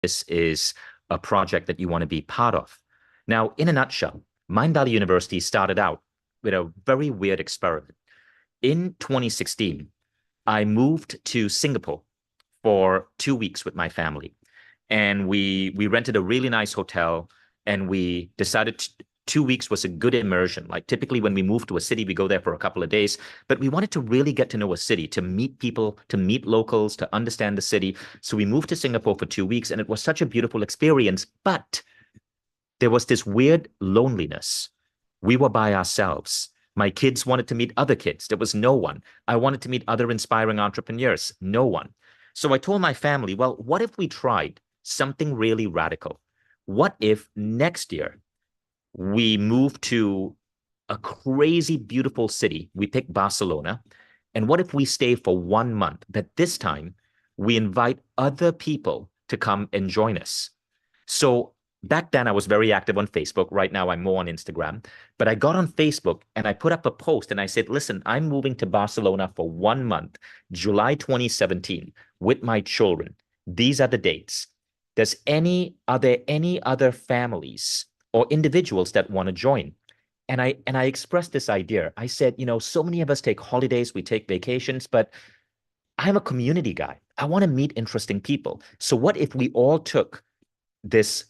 this is a project that you want to be part of. Now, in a nutshell, Mindvalley University started out with a very weird experiment. In 2016, I moved to Singapore for 2 weeks with my family. And we rented a really nice hotel, and we decided 2 weeks was a good immersion. Like typically when we move to a city, we go there for a couple of days, but we wanted to really get to know a city, to meet people, to meet locals, to understand the city. So we moved to Singapore for 2 weeks, and it was such a beautiful experience. But there was this weird loneliness. We were by ourselves. My kids wanted to meet other kids. There was no one. I wanted to meet other inspiring entrepreneurs. No one. So I told my family, well, what if we tried something really radical? What if next year we move to a crazy, beautiful city? We pick Barcelona. And what if we stay for 1 month? But this time we invite other people to come and join us. So back then I was very active on Facebook. Right now I'm more on Instagram. But I got on Facebook and I put up a post and I said, listen, I'm moving to Barcelona for 1 month, July 2017, with my children. These are the dates. Are there any other families or individuals that want to join? And I expressed this idea. I said, so many of us take holidays, we take vacations, but I'm a community guy. I want to meet interesting people. So what if we all took this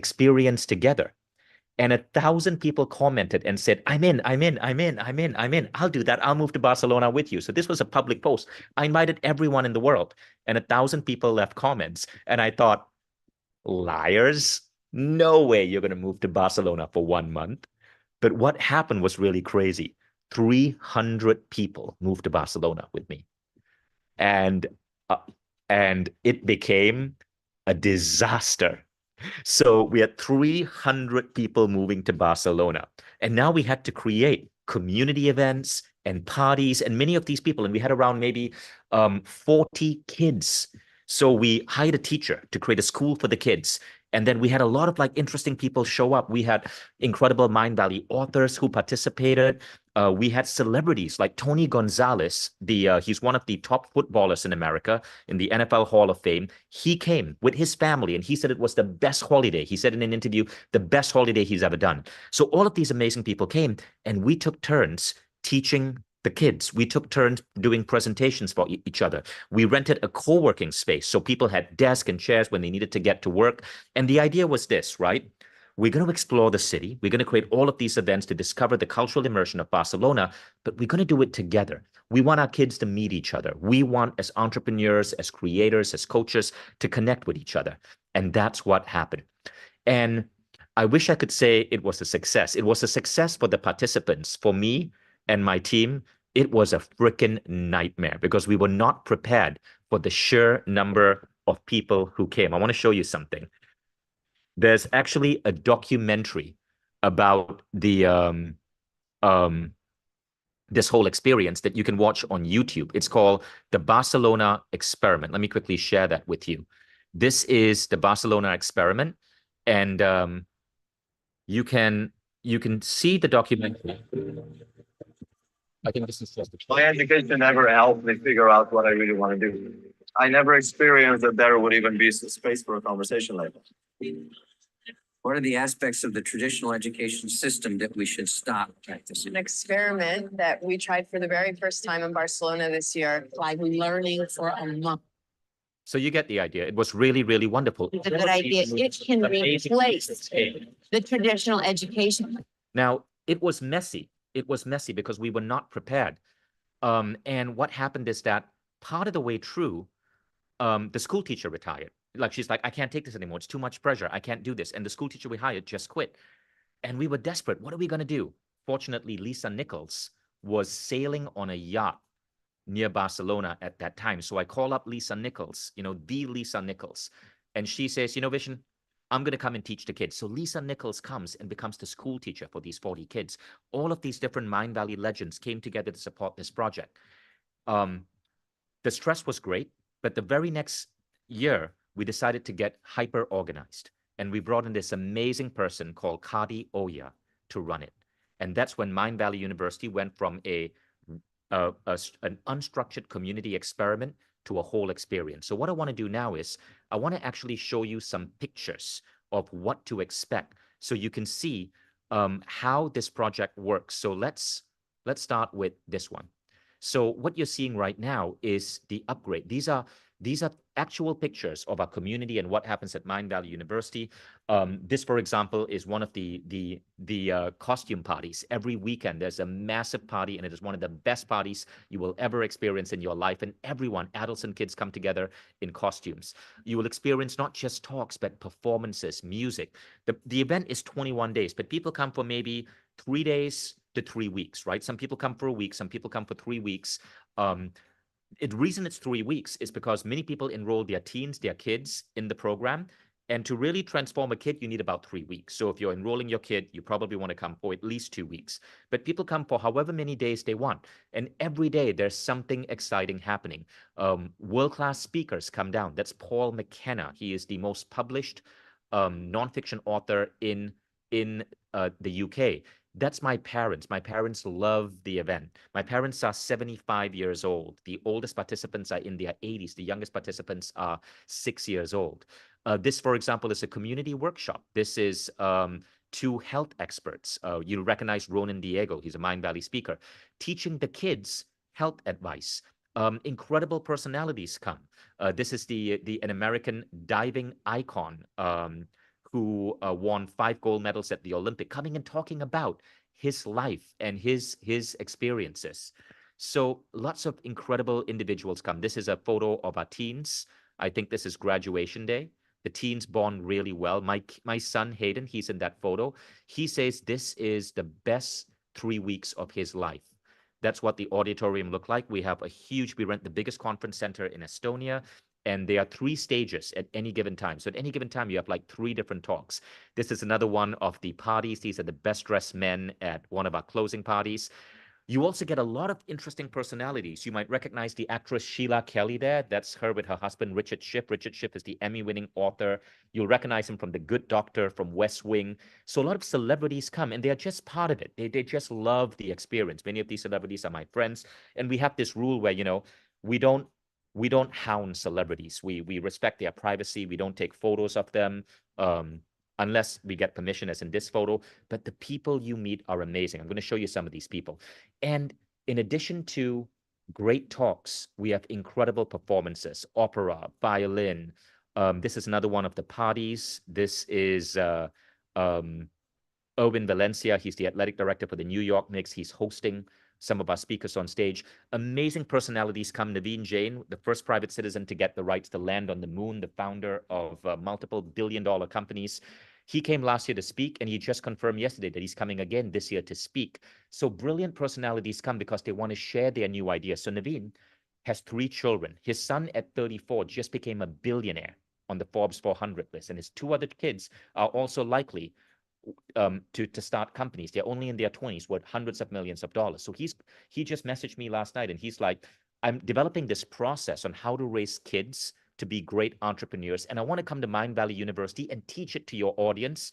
experience together? And 1,000 people commented and said, I'm in. I'll do that. I'll move to Barcelona with you. So this was a public post. I invited everyone in the world, and 1,000 people left comments. And I thought, liars, no way you're going to move to Barcelona for 1 month. But what happened was really crazy. 300 people moved to Barcelona with me. And it became a disaster. So we had 300 people moving to Barcelona. And now we had to create community events and parties. And many of these people, and we had around maybe 40 kids. So we hired a teacher to create a school for the kids. And then we had a lot of interesting people show up. We had incredible Mindvalley authors who participated. We had celebrities like Tony Gonzalez. He's one of the top footballers in America in the NFL Hall of Fame. He came with his family and he said it was the best holiday. He said in an interview, the best holiday he's ever done. So all of these amazing people came and we took turns teaching the kids. We took turns doing presentations for each other. We rented a co-working space so people had desks and chairs when they needed to get to work. And the idea was this, right? We're going to explore the city. We're going to create all of these events to discover the cultural immersion of Barcelona, but we're going to do it together. We want our kids to meet each other. We want, as entrepreneurs, as creators, as coaches, to connect with each other. And that's what happened. And I wish I could say it was a success. It was a success for the participants. For me and my team, it was a freaking nightmare because we were not prepared for the sheer number of people who came. I want to show you something. There's actually a documentary about this whole experience that you can watch on YouTube. It's called The Barcelona Experiment. Let me quickly share that with you. This is the Barcelona Experiment, and you can see the documentary. I think this is just my education never helped me figure out what I really want to do. I never experienced that there would even be space for a conversation like that. What are the aspects of the traditional education system that we should stop practicing? An experiment that we tried for the very first time in Barcelona this year, like learning for a month. So you get the idea. It was really, really wonderful. It's a good idea. It can replace the traditional education. Now, it was messy. It was messy because we were not prepared. And what happened is that part of the way through, the school teacher retired. She's like, I can't take this anymore. It's too much pressure. I can't do this. And the school teacher we hired just quit. And we were desperate. What are we going to do? Fortunately, Lisa Nichols was sailing on a yacht near Barcelona at that time. So I call up Lisa Nichols, the Lisa Nichols. And she says, Vishen, I'm going to come and teach the kids. So Lisa Nichols comes and becomes the school teacher for these 40 kids. All of these different Mindvalley legends came together to support this project. The stress was great, but the very next year, we decided to get hyper organized. And we brought in this amazing person called Kadi Oya to run it. And that's when Mindvalley University went from an unstructured community experiment to a whole experience. So what I want to do now is I want to actually show you some pictures of what to expect so you can see how this project works. So let's start with this one. So what you're seeing right now is the upgrade. These are actual pictures of our community and what happens at Mindvalley University. This, for example, is one of the costume parties. Every weekend, there's a massive party, and it is one of the best parties you will ever experience in your life. And everyone, adults and kids, come together in costumes. You will experience not just talks, but performances, music. The event is 21 days, but people come for maybe 3 days to 3 weeks, right? Some people come for a week, some people come for 3 weeks. The reason it's 3 weeks is because many people enroll their teens, their kids in the program. And to really transform a kid, you need about 3 weeks. So if you're enrolling your kid, you probably want to come for at least 2 weeks. But people come for however many days they want. And every day there's something exciting happening. World-class speakers come down. That's Paul McKenna. He is the most published nonfiction author in the UK. That's my parents. My parents love the event. My parents are 75 years old. The oldest participants are in their 80s. The youngest participants are 6 years old. This, for example, is a community workshop. This is two health experts. You'll recognize Ronan Diego. He's a Mindvalley speaker, teaching the kids health advice. Incredible personalities come. This is an American diving icon who won 5 gold medals at the Olympic, coming and talking about his life and his experiences. So lots of incredible individuals come. This is a photo of our teens. I think this is graduation day. The teens bond really well. My son, Hayden, he's in that photo. He says this is the best 3 weeks of his life. That's what the auditorium looked like. We rent the biggest conference center in Estonia. And there are 3 stages at any given time. So at any given time, you have like 3 different talks. This is another one of the parties. These are the best dressed men at one of our closing parties. You also get a lot of interesting personalities. You might recognize the actress Sheila Kelly there. That's her with her husband, Richard Schiff. Richard Schiff is the Emmy-winning author. You'll recognize him from The Good Doctor, from West Wing. So a lot of celebrities come, and they're just part of it. They just love the experience. Many of these celebrities are my friends. And we have this rule where, we don't hound celebrities. We respect their privacy. We don't take photos of them unless we get permission, as in this photo. But the people you meet are amazing. I'm going to show you some of these people. And in addition to great talks, we have incredible performances, opera, violin. This is another one of the parties. This is Erwin Valencia. He's the athletic director for the New York Knicks. He's hosting some of our speakers on stage. Amazing personalities come. Naveen Jain, the first private citizen to get the rights to land on the moon, the founder of multiple billion-dollar companies. He came last year to speak, and he just confirmed yesterday that he's coming again this year to speak. So brilliant personalities come because they want to share their new ideas. So Naveen has 3 children. His son at 34 just became a billionaire on the Forbes 400 list, and his 2 other kids are also likely to start companies. They're only in their 20s worth hundreds of millions of dollars. So he just messaged me last night, and he's like, I'm developing this process on how to raise kids to be great entrepreneurs. And I want to come to Mindvalley University and teach it to your audience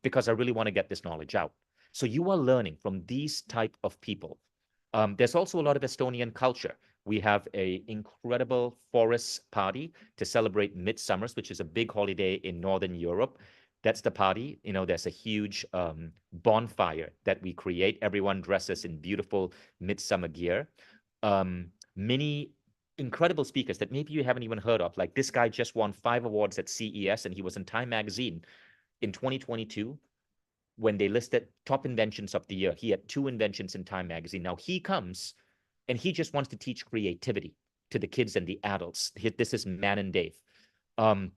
because I really want to get this knowledge out. So you are learning from these type of people. There's also a lot of Estonian culture. We have an incredible forest party to celebrate Midsummers, which is a big holiday in Northern Europe. That's the party. There's a huge bonfire that we create. Everyone dresses in beautiful midsummer gear. Many incredible speakers that maybe you haven't even heard of. Like this guy just won 5 awards at CES, and he was in Time Magazine in 2022 when they listed top inventions of the year. He had 2 inventions in Time Magazine. Now he comes and he just wants to teach creativity to the kids and the adults. This is Man and Dave. I'm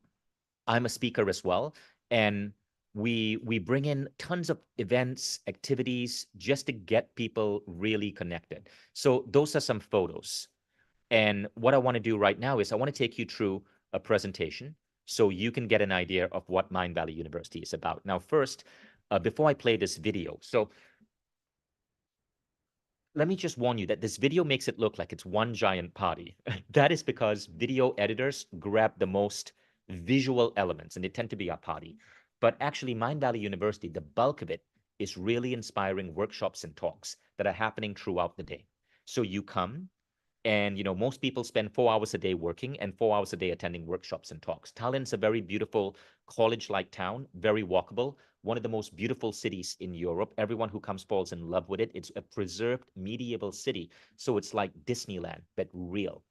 a speaker as well. And we bring in tons of events, activities, just to get people really connected. So those are some photos. And what I want to do right now is I want to take you through a presentation so you can get an idea of what Mindvalley University is about. Now, first, before I play this video, so let me just warn you that this video makes it look like it's one giant party. That is because video editors grab the most visual elements, and they tend to be our party. But actually, Mindvalley University, the bulk of it is really inspiring workshops and talks that are happening throughout the day. So you come, And, most people spend 4 hours a day working and 4 hours a day attending workshops and talks. Tallinn's a very beautiful college-like town, very walkable, one of the most beautiful cities in Europe. Everyone who comes falls in love with it. It's a preserved medieval city. So it's like Disneyland, but real.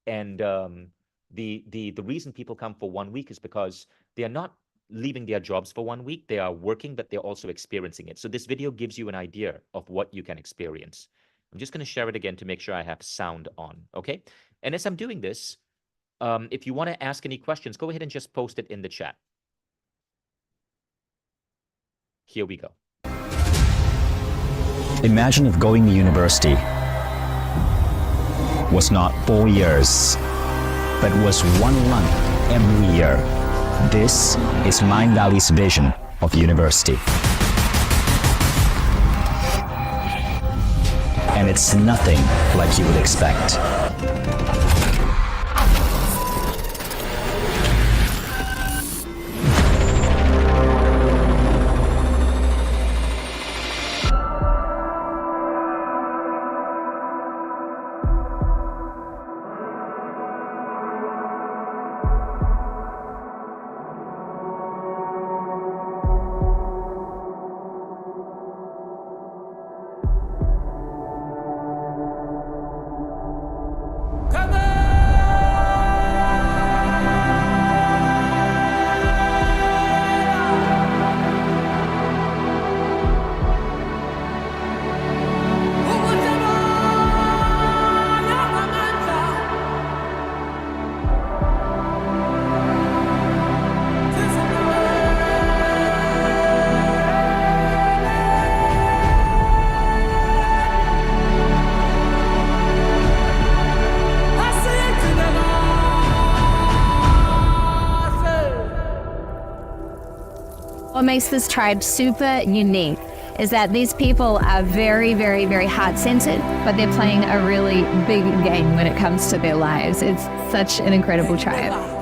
And the reason people come for 1 week is because they are not leaving their jobs for 1 week. They are working, but they're also experiencing it. So this video gives you an idea of what you can experience. I'm just going to share it again to make sure I have sound on, okay? And as I'm doing this, if you want to ask any questions, go ahead and just post it in the chat. Here we go. Imagine if going to university was not 4 years, but was 1 month every year. This is Mindvalley's vision of university. And it's nothing like you would expect. What makes this tribe super unique is that these people are very, very, very heart-centered, but they're playing a really big game when it comes to their lives. It's such an incredible tribe.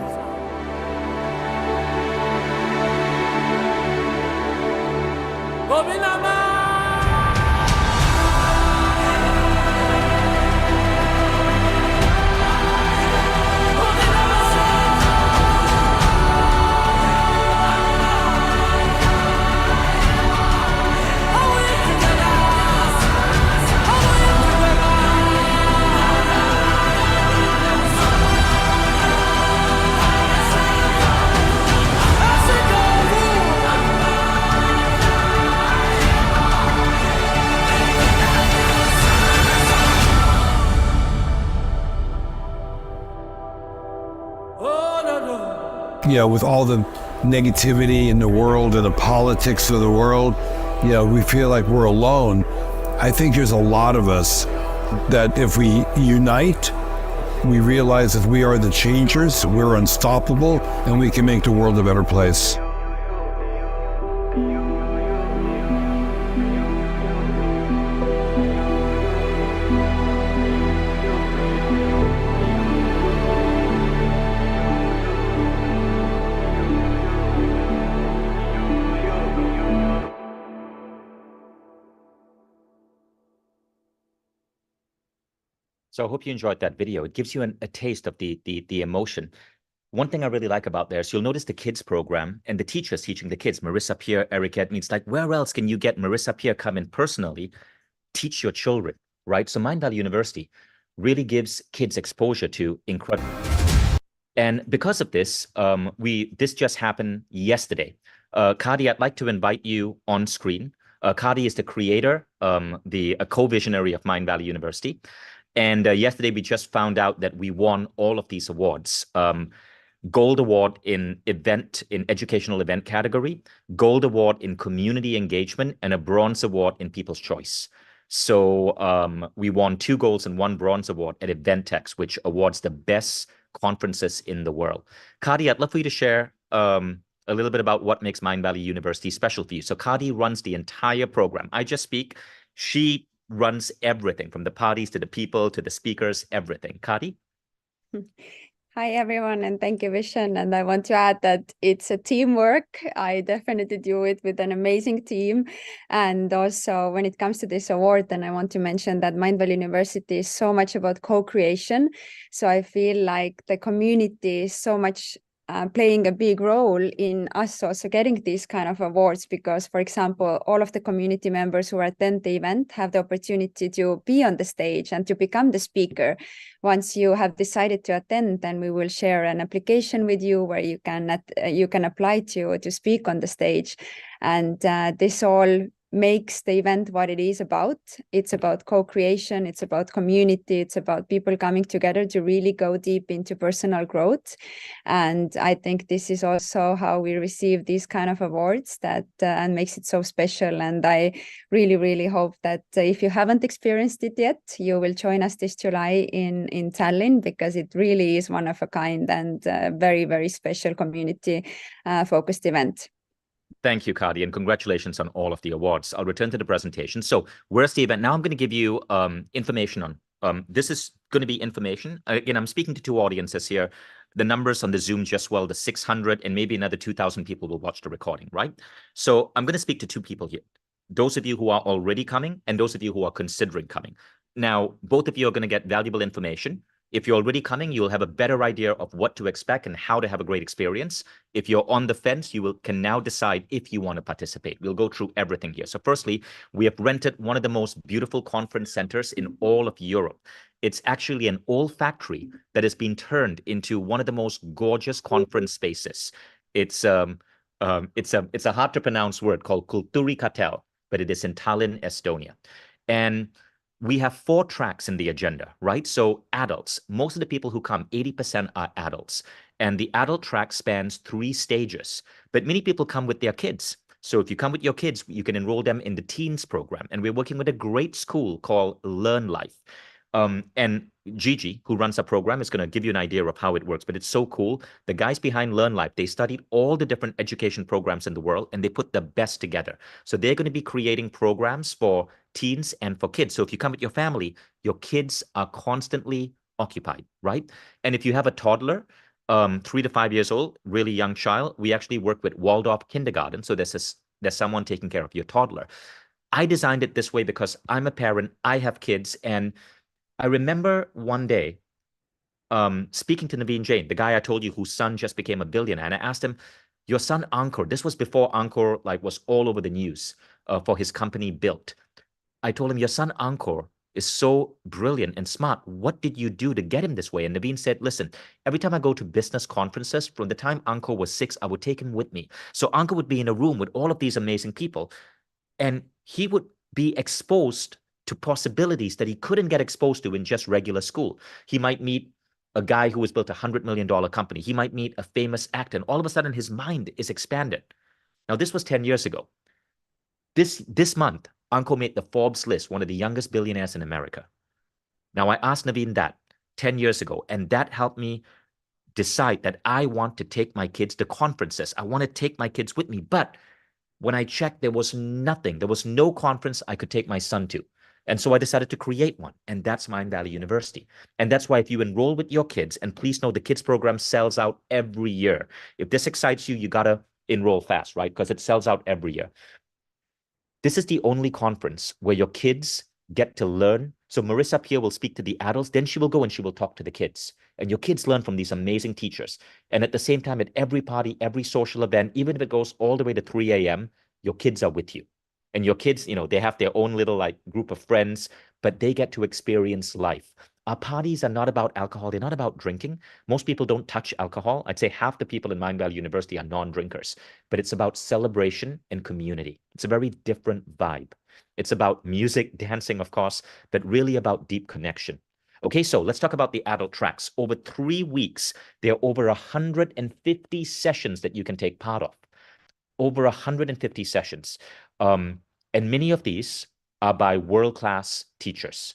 With all the negativity in the world and the politics of the world, we feel like we're alone. I think there's a lot of us that if we unite, we realize that we are the changers, we're unstoppable, and we can make the world a better place. So I hope you enjoyed that video. It gives you a taste of the emotion. One thing I really like about there is you'll notice the kids program and the teachers teaching the kids, Marissa Pierre, Eric Ed, means like, where else can you get Marissa Pierre come in personally, teach your children, right? So Mindvalley University really gives kids exposure to incredible. And because of this, this just happened yesterday. Kadi, I'd like to invite you on screen. Kadi is the creator, a co-visionary of Mindvalley University. And yesterday, we just found out that we won all of these awards. Gold award in educational event category, gold award in community engagement, and a bronze award in People's Choice. So we won 2 golds and 1 bronze award at Eventex, which awards the best conferences in the world. Kadi, I'd love for you to share a little bit about what makes Mindvalley University special for you. So Kadi runs the entire program. I just speak. She runs everything from the parties to the people to the speakers, everything. Kadi? Hi, everyone, and thank you, Vishen. And I want to add that it's a teamwork. I definitely do it with an amazing team. And also, when it comes to this award, then I want to mention that Mindvalley University is so much about co-creation. So I feel like the community is so much playing a big role in us also getting these kind of awards because, for example, all of the community members who attend the event have the opportunity to be on the stage and to become the speaker. Once you have decided to attend, then we will share an application with you where you can apply to speak on the stage, and this all makes the event what it is about. It's about co-creation, it's about community, it's about people coming together to really go deep into personal growth. And I think this is also how we receive these kind of awards that and makes it so special. And I really, really hope that if you haven't experienced it yet, you will join us this July in Tallinn, because it really is one of a kind and very, very special community focused event. Thank you, Kadi, and congratulations on all of the awards. I'll return to the presentation. So where's the event? Now I'm going to give you information on, this is going to be information. Again, I'm speaking to two audiences here. The numbers on the Zoom just well, the 600 and maybe another 2,000 people will watch the recording, right? So I'm going to speak to two people here. Those of you who are already coming and those of you who are considering coming. Now, both of you are going to get valuable information. If you're already coming, you'll have a better idea of what to expect and how to have a great experience. If you're on the fence, you can now decide if you want to participate. We'll go through everything here. So firstly, we have rented one of the most beautiful conference centers in all of Europe. It's actually an old factory that has been turned into one of the most gorgeous conference spaces. It's a hard to pronounce word called Kulttuuri Katel, but it is in Tallinn, Estonia. And we have 4 tracks in the agenda, right? So adults, most of the people who come, 80% are adults. And the adult track spans 3 stages, but many people come with their kids. So if you come with your kids, you can enroll them in the teens program. And we're working with a great school called Learn Life. And Gigi, who runs our program, is going to give you an idea of how it works, but it's so cool. The guys behind Learn Life, they studied all the different education programs in the world, and they put the best together. So they're going to be creating programs for teens and for kids. So if you come with your family, your kids are constantly occupied, right? And if you have a toddler, 3 to 5 years old, really young child, we actually work with Waldorf kindergarten. So there's someone taking care of your toddler. I designed it this way because I'm a parent, I have kids, and I remember one day speaking to Naveen Jain, the guy I told you whose son just became a billionaire, and I asked him, your son Ankur, this was before Ankur was all over the news for his company Built. I told him, your son Ankur is so brilliant and smart. What did you do to get him this way? And Naveen said, listen, every time I go to business conferences, from the time Ankur was 6, I would take him with me. So Ankur would be in a room with all of these amazing people, and he would be exposed to possibilities that he couldn't get exposed to in just regular school. He might meet a guy who has built $100 million company. He might meet a famous actor, and all of a sudden his mind is expanded. Now, this was 10 years ago. This month, Ankur made the Forbes list, one of the youngest billionaires in America. Now, I asked Naveen that 10 years ago, and that helped me decide that I want to take my kids to conferences. I want to take my kids with me. But when I checked, there was nothing. There was no conference I could take my son to. And so I decided to create one, and that's Mindvalley University. And that's why if you enroll with your kids, and please know the kids program sells out every year. If this excites you, you got to enroll fast, right? Because it sells out every year. This is the only conference where your kids get to learn. So Marissa Pierre will speak to the adults, then she will go and she will talk to the kids. And your kids learn from these amazing teachers. And at the same time, at every party, every social event, even if it goes all the way to 3 a.m., your kids are with you. And your kids, they have their own little group of friends, but they get to experience life. Our parties are not about alcohol. They're not about drinking. Most people don't touch alcohol. I'd say half the people in Mindvalley University are non-drinkers, but it's about celebration and community. It's a very different vibe. It's about music, dancing, of course, but really about deep connection. Okay, so let's talk about the adult tracks. Over 3 weeks, there are over 150 sessions that you can take part of. Over 150 sessions. And many of these are by world-class teachers.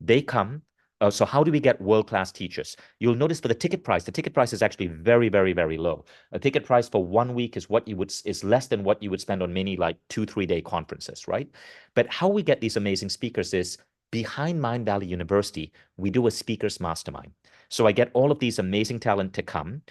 They come. So how do we get world-class teachers? You'll notice for the ticket price is actually very, very, very low. A ticket price for 1 week is less than what you would spend on many 2-3 day conferences, right? But how we get these amazing speakers is behind Mindvalley University, we do a speakers mastermind. So I get all of these amazing talent to come.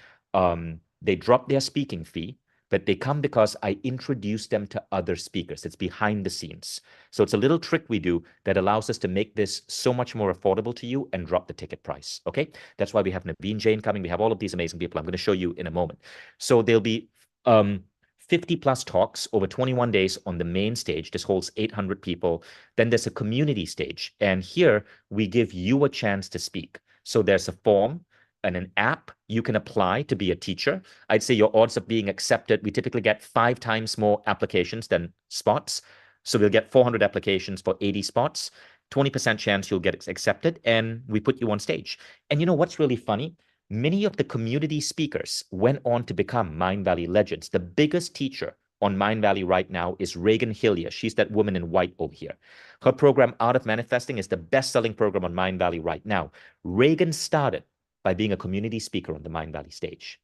They drop their speaking fee, but they come because I introduce them to other speakers. It's behind the scenes. So it's a little trick we do that allows us to make this so much more affordable to you and drop the ticket price. Okay. That's why we have Naveen Jain coming. We have all of these amazing people. I'm going to show you in a moment. So there'll be 50 plus talks over 21 days on the main stage. This holds 800 people. Then there's a community stage. And here we give you a chance to speak. So there's a form and an app you can apply to be a teacher. I'd say your odds of being accepted, we typically get 5 times more applications than spots. So we'll get 400 applications for 80 spots, 20% chance you'll get accepted, and we put you on stage. And you know what's really funny? Many of the community speakers went on to become Mindvalley legends. The biggest teacher on Mindvalley right now is Reagan Hillier. She's that woman in white over here. Her program, Art of Manifesting, is the best-selling program on Mindvalley right now. Reagan started by being a community speaker on the Mindvalley stage.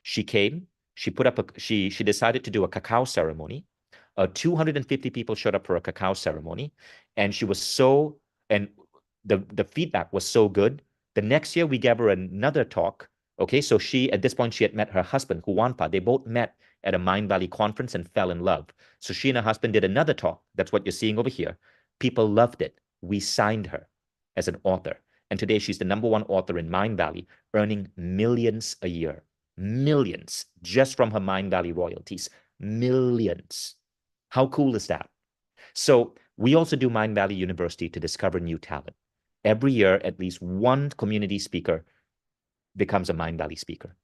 She came, she decided to do a cacao ceremony. 250 people showed up for a cacao ceremony, and she was and the feedback was so good. The next year we gave her another talk. Okay, so at this point, she had met her husband, Huanpa. They both met at a Mindvalley conference and fell in love. So she and her husband did another talk. That's what you're seeing over here. People loved it. We signed her as an author. And today she's the #1 author in Mindvalley, earning millions a year. Millions just from her Mindvalley royalties. Millions. How cool is that? So we also do Mindvalley University to discover new talent. Every year, at least one community speaker becomes a Mindvalley speaker.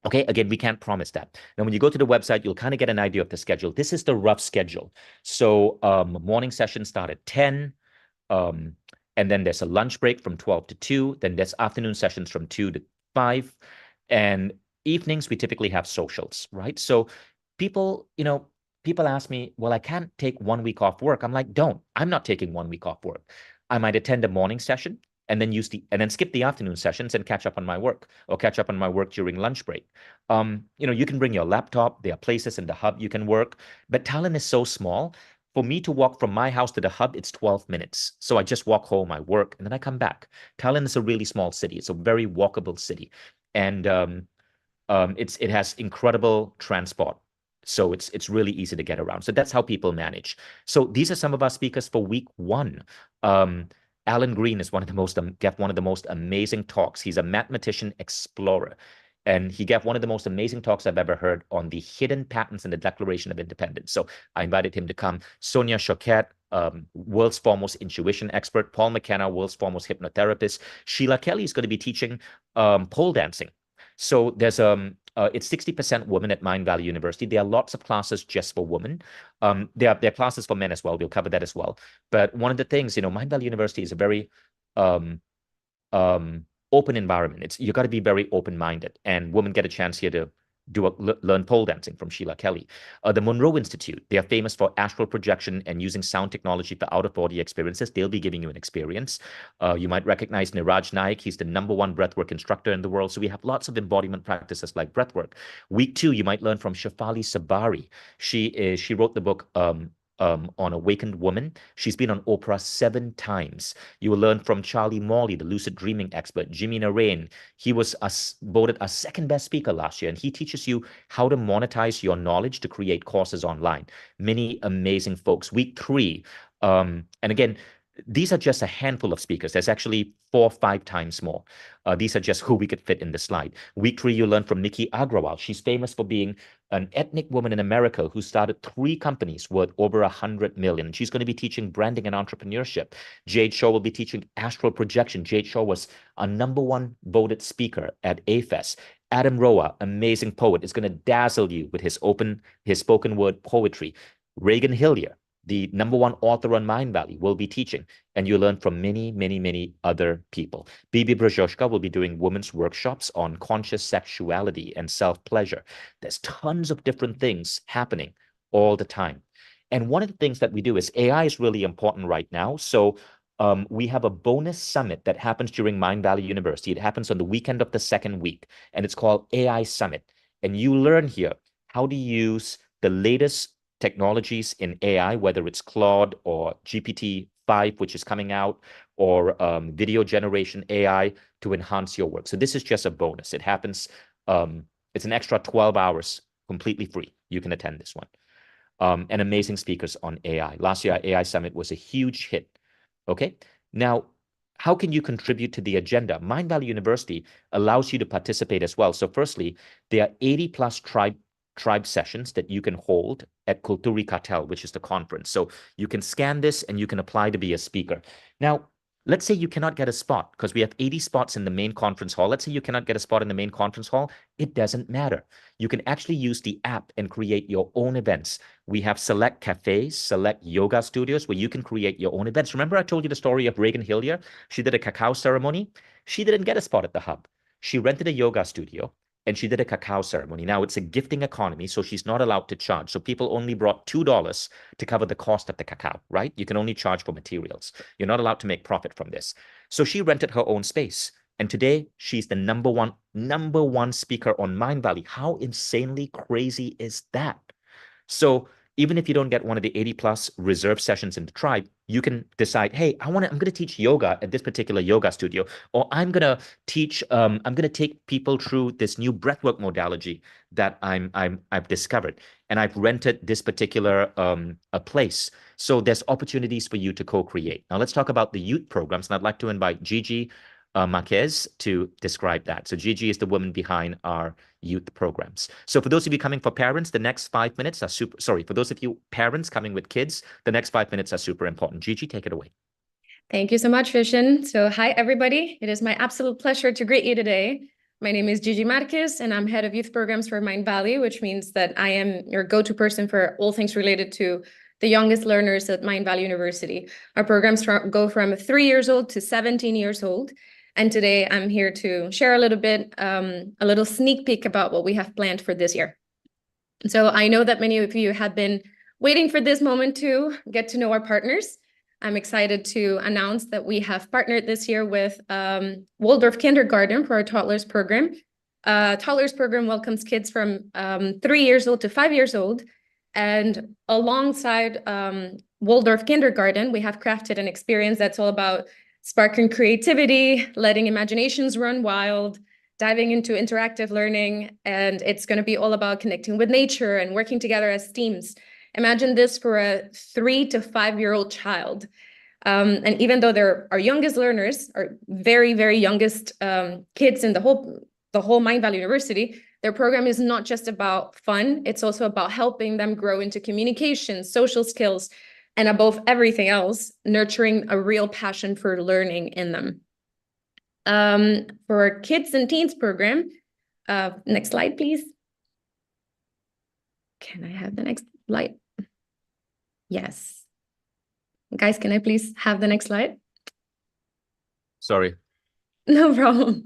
Okay, again, we can't promise that. Now, when you go to the website, you'll kind of get an idea of the schedule. This is the rough schedule. So morning sessions start at 10. And then there's a lunch break from 12 to 2. Then there's afternoon sessions from 2 to 5. And evenings, we typically have socials, right? So people ask me, well, I can't take 1 week off work. I'm like, don't. I'm not taking 1 week off work. I might attend a morning session and then skip the afternoon sessions and catch up on my work or catch up on my work during lunch break. You can bring your laptop. There are places in the hub you can work, but talent is so small. For me to walk from my house to the hub, it's 12 minutes. So I just walk home, I work, and then I come back. Talent is a really small city. It's a very walkable city. And it has incredible transport. So it's really easy to get around. So that's how people manage. So these are some of our speakers for week 1. Alan Green is gave one of the most amazing talks. He's a mathematician explorer. And he gave one of the most amazing talks I've ever heard on the hidden patterns in the Declaration of Independence. So I invited him to come. Sonia Choquette, world's foremost intuition expert. Paul McKenna, world's foremost hypnotherapist. Sheila Kelly is going to be teaching pole dancing. So there's it's 60% women at Mindvalley University. There are lots of classes just for women. There are classes for men as well. We'll cover that as well. But one of the things, Mindvalley University is a very open environment. You got to be very open-minded, and women get a chance here to learn pole dancing from Sheila Kelly. The Monroe Institute, they are famous for astral projection and using sound technology for out-of-body experiences. They'll be giving you an experience. You might recognize Niraj Naik. He's the #1 breathwork instructor in the world. So we have lots of embodiment practices like breathwork. Week 2, you might learn from Shafali Sabari. She wrote the book on Awakened Woman. She's been on Oprah 7 times. You will learn from Charlie Morley, the lucid dreaming expert. Jimmy Narain, he was voted our 2nd best speaker last year, and he teaches you how to monetize your knowledge to create courses online. Many amazing folks. Week 3, and again, these are just a handful of speakers. There's actually 4 or 5 times more. These are just who we could fit in the slide. Week 3, you learn from Nikki Agrawal. She's famous for being an ethnic woman in America who started 3 companies worth over 100 million. She's going to be teaching branding and entrepreneurship. Jade Shaw will be teaching astral projection. Jade Shaw was a #1 voted speaker at AFES. Adam Roa, amazing poet, is going to dazzle you with his spoken word poetry. Reagan Hillier, the #1 author on Mindvalley, will be teaching, and you'll learn from many, many, many other people. Bibi Brajoshka will be doing women's workshops on conscious sexuality and self-pleasure. There's tons of different things happening all the time. And one of the things that we do is AI is really important right now. So we have a bonus summit that happens during Mindvalley University. It happens on the weekend of the 2nd week, and it's called AI Summit. And you learn here how to use the latest technologies in AI, whether it's Claude or GPT-5 5, which is coming out, or video generation AI to enhance your work. So this is just a bonus. It happens, it's an extra 12 hours completely free. You can attend this one. And amazing speakers on AI. Last year, our AI Summit was a huge hit. Okay. Now, how can you contribute to the agenda? Mindvalley University allows you to participate as well. So firstly, there are 80 plus tribe sessions that you can hold at Kulturi Cartel, which is the conference. So you can scan this and you can apply to be a speaker. Now, let's say you cannot get a spot because we have 80 spots in the main conference hall. Let's say you cannot get a spot in the main conference hall. It doesn't matter. You can actually use the app and create your own events. We have select cafes, select yoga studios where you can create your own events. Remember I told you the story of Reagan Hillier? She did a cacao ceremony. She didn't get a spot at the hub. She rented a yoga studio and she did a cacao ceremony. Now it's a gifting economy, so she's not allowed to charge. So people only brought $2 to cover the cost of the cacao, right? You can only charge for materials. You're not allowed to make profit from this. So she rented her own space. And today she's the number one speaker on Mindvalley. How insanely crazy is that? So even if you don't get one of the 80 plus reserve sessions in the tribe, you can decide, hey, I'm going to teach yoga at this particular yoga studio, or I'm going to teach, I'm going to take people through this new breathwork modality that I've discovered. And I've rented this particular a place. So there's opportunities for you to co-create. Now let's talk about the youth programs. And I'd like to invite Gigi Marquez to describe that. So Gigi is the woman behind our youth programs. So for those of you coming for parents, the next 5 minutes are for those of you parents coming with kids, the next 5 minutes are super important. Gigi, take it away. Thank you so much, Vishen. So hi, everybody. It is my absolute pleasure to greet you today. My name is Gigi Marquez, and I'm head of youth programs for Mindvalley, which means that I am your go-to person for all things related to the youngest learners at Mindvalley University. Our programs go from 3 years old to 17 years old. And today I'm here to share a little bit, a little sneak peek about what we have planned for this year. So I know that many of you have been waiting for this moment to get to know our partners. I'm excited to announce that we have partnered this year with Waldorf Kindergarten for our toddlers program. Toddlers program welcomes kids from 3 years old to 5 years old. And alongside Waldorf Kindergarten, we have crafted an experience that's all about sparking creativity, letting imaginations run wild, diving into interactive learning, and it's going to be all about connecting with nature and working together as teams. Imagine this for a 3 to 5 year old child. And even though they're our youngest learners, our very, very youngest kids in the whole Mindvalley University, their program is not just about fun, it's also about helping them grow into communication, social skills, and above everything else, nurturing a real passion for learning in them. For our kids and teens program, next slide, please. Can I have the next slide? Yes. Guys, can I please have the next slide? Sorry. No problem.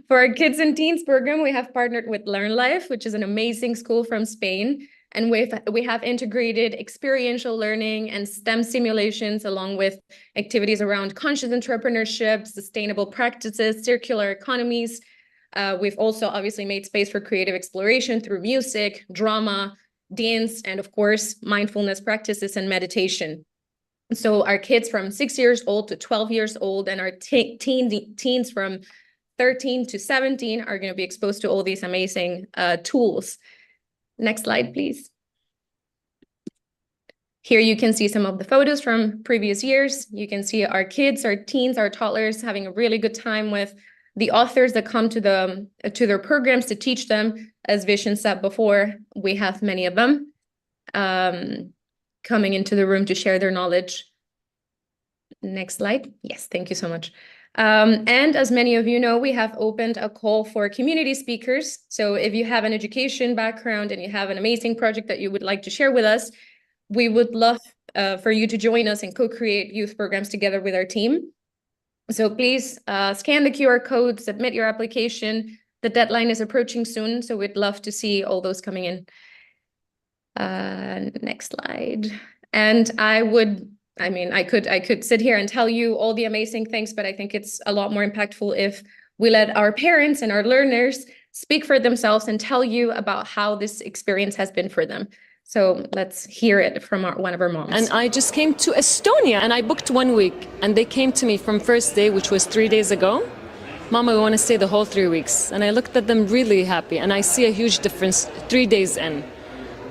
For our kids and teens program, we have partnered with Learn Life, which is an amazing school from Spain. And we have integrated experiential learning and STEM simulations along with activities around conscious entrepreneurship, sustainable practices, circular economies. We've also obviously made space for creative exploration through music, drama, dance, and of course, mindfulness practices and meditation. So our kids from 6 years old to 12 years old and our teens from 13 to 17 are going to be exposed to all these amazing tools. Next slide, please. Here you can see some of the photos from previous years. You can see our kids, our teens, our toddlers having a really good time with the authors that come to their programs to teach them. As Vishen said before, we have many of them coming into the room to share their knowledge. Next slide. Yes, thank you so much. And as many of you know, we have opened a call for community speakers. So if you have an education background and you have an amazing project that you would like to share with us, we would love for you to join us and co-create youth programs together with our team. So please scan the QR code, submit your application. The deadline is approaching soon, so we'd love to see all those coming in. Next slide. And I could sit here and tell you all the amazing things, but I think it's a lot more impactful if we let our parents and our learners speak for themselves and tell you about how this experience has been for them. So let's hear it from one of our moms. And I just came to Estonia and I booked 1 week. And they came to me from first day, which was 3 days ago. Mama, we want to stay the whole 3 weeks. And I looked at them really happy. And I see a huge difference 3 days in.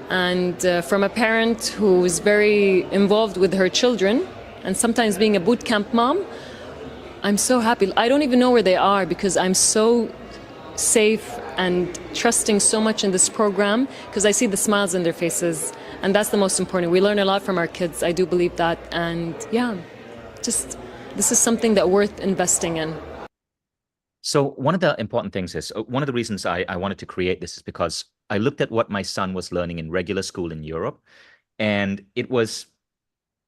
And from a parent who is very involved with her children and sometimes being a boot camp mom, I'm so happy. I don't even know where they are because I'm so safe and trusting so much in this program because I see the smiles in their faces. And that's the most important. We learn a lot from our kids. I do believe that. And yeah, just this is something that worth investing in. So one of the important things is, one of the reasons I wanted to create this is because I looked at what my son was learning in regular school in Europe, and it was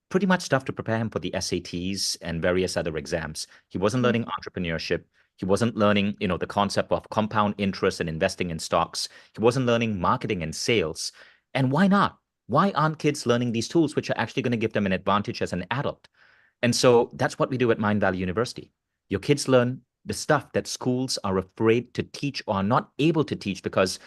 pretty much stuff to prepare him for the SATs and various other exams. He wasn't learning entrepreneurship. He wasn't learning, the concept of compound interest and investing in stocks. He wasn't learning marketing and sales. And why not? Why aren't kids learning these tools, which are actually going to give them an advantage as an adult? And so that's what we do at Mindvalley University. Your kids learn the stuff that schools are afraid to teach or are not able to teach because,